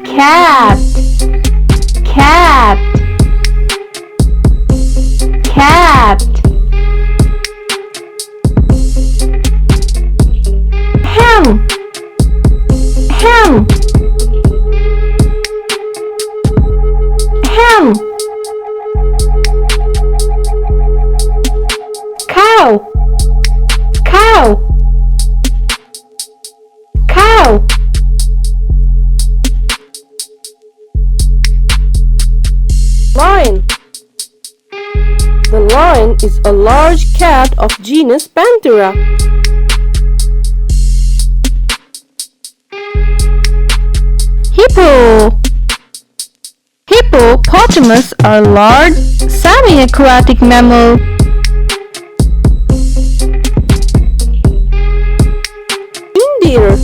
cat, cat, cat. Ham, ham, ham. Cow, cow, cow. Lion. The lion is a large cat of genus Panthera. Hippo. Hippopotamus are large semi-aquatic mammal. Reindeer.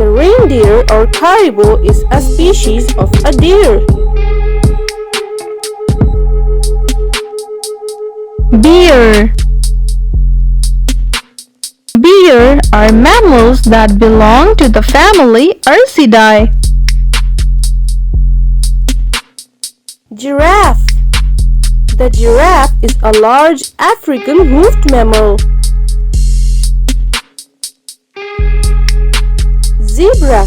The reindeer or caribou is a species of a deer. Bear. Bear are mammals that belong to the family Ursidae. Giraffe. The giraffe is a large African hoofed mammal. Zebra.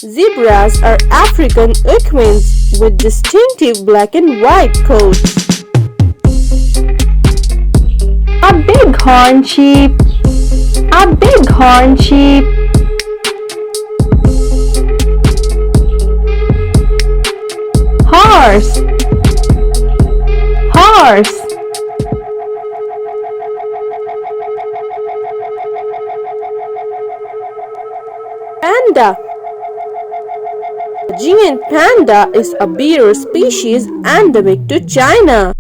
Zebras are African equines with distinctive black and white coats. A bighorn sheep. A bighorn sheep. Horse. Horse. Panda. The giant panda is a bear species endemic to China.